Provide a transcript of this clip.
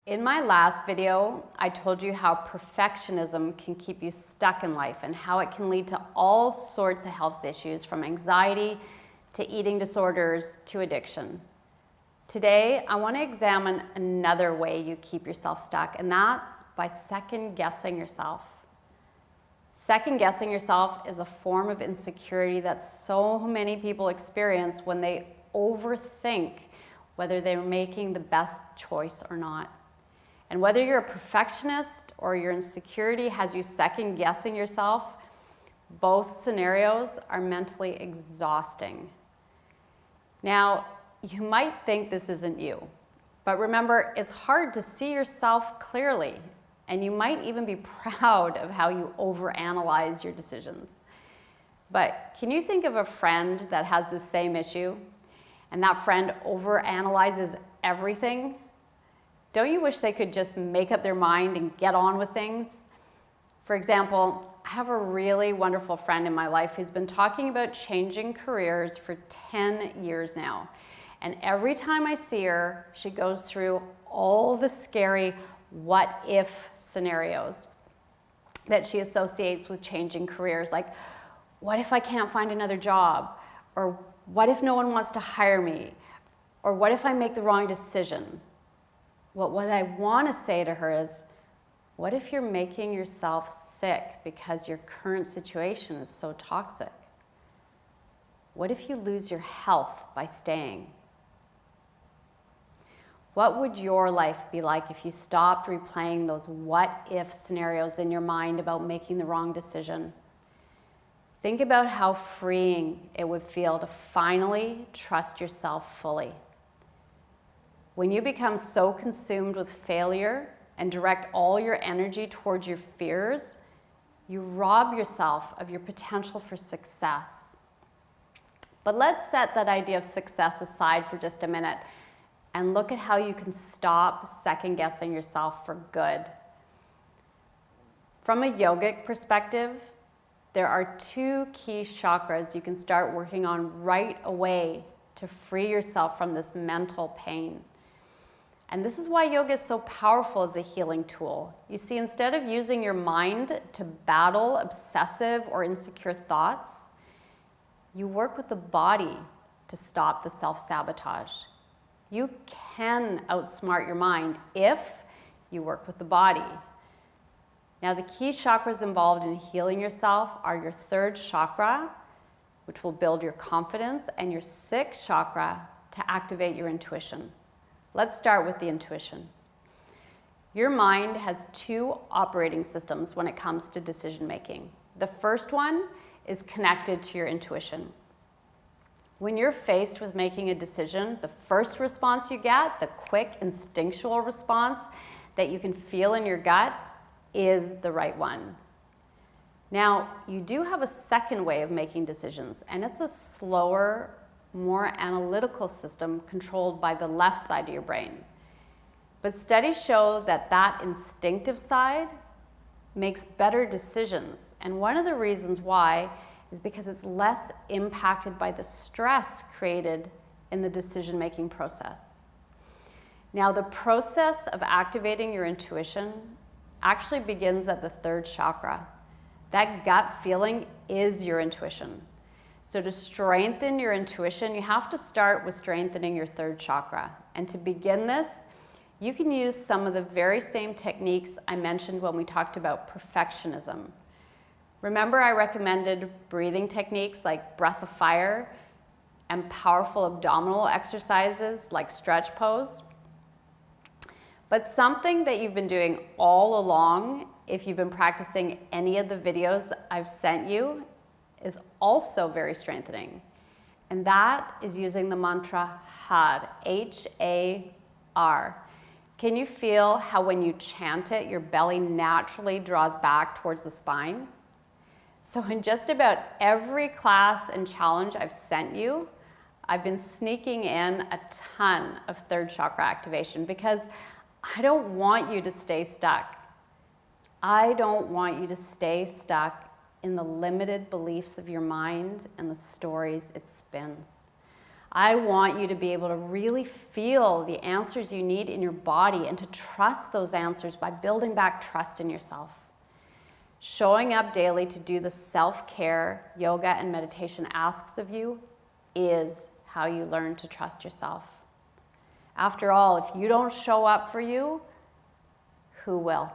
In my last video, I told you how perfectionism can keep you stuck in life and how it can lead to all sorts of health issues, from anxiety to eating disorders to addiction. Today, I want to examine another way you keep yourself stuck, and that's by second-guessing yourself. Second-guessing yourself is a form of insecurity that so many people experience when they overthink whether they're making the best choice or not. And whether you're a perfectionist or your insecurity has you second-guessing yourself, both scenarios are mentally exhausting. Now, you might think this isn't you, but remember, it's hard to see yourself clearly, and you might even be proud of how you overanalyze your decisions. But can you think of a friend that has the same issue, and that friend overanalyzes everything? Don't you wish they could just make up their mind and get on with things? For example, I have a really wonderful friend in my life who's been talking about changing careers for 10 years now. And every time I see her, she goes through all the scary what-if scenarios that she associates with changing careers. Like, what if I can't find another job? Or what if no one wants to hire me? Or what if I make the wrong decision? Well, what I want to say to her is, what if you're making yourself sick because your current situation is so toxic? What if you lose your health by staying? What would your life be like if you stopped replaying those what-if scenarios in your mind about making the wrong decision? Think about how freeing it would feel to finally trust yourself fully. When you become so consumed with failure and direct all your energy towards your fears, you rob yourself of your potential for success. But let's set that idea of success aside for just a minute and look at how you can stop second-guessing yourself for good. From a yogic perspective, there are 2 key chakras you can start working on right away to free yourself from this mental pain. And this is why yoga is so powerful as a healing tool. You see, instead of using your mind to battle obsessive or insecure thoughts, you work with the body to stop the self-sabotage. You can outsmart your mind if you work with the body. Now, the key chakras involved in healing yourself are your 3rd chakra, which will build your confidence, and your 6th chakra to activate your intuition. Let's start with the intuition. Your mind has 2 operating systems when it comes to decision making. The first one is connected to your intuition. When you're faced with making a decision, the first response you get, the quick instinctual response that you can feel in your gut, is the right one. Now, you do have a second way of making decisions, and it's a slower, more analytical system controlled by the left side of your brain. But studies show that that instinctive side makes better decisions. And one of the reasons why is because it's less impacted by the stress created in the decision-making process. Now, the process of activating your intuition actually begins at the 3rd chakra. That gut feeling is your intuition. So to strengthen your intuition, you have to start with strengthening your 3rd chakra. And to begin this, you can use some of the very same techniques I mentioned when we talked about perfectionism. Remember, I recommended breathing techniques like breath of fire and powerful abdominal exercises like stretch pose. But something that you've been doing all along, if you've been practicing any of the videos I've sent you, is also very strengthening. And that is using the mantra HAR, H-A-R. Can you feel how when you chant it, your belly naturally draws back towards the spine? So in just about every class and challenge I've sent you, I've been sneaking in a ton of 3rd chakra activation because I don't want you to stay stuck. I don't want you to stay stuck in the limited beliefs of your mind and the stories it spins. I want you to be able to really feel the answers you need in your body and to trust those answers by building back trust in yourself. Showing up daily to do the self-care yoga and meditation asks of you is how you learn to trust yourself. After all, if you don't show up for you, who will?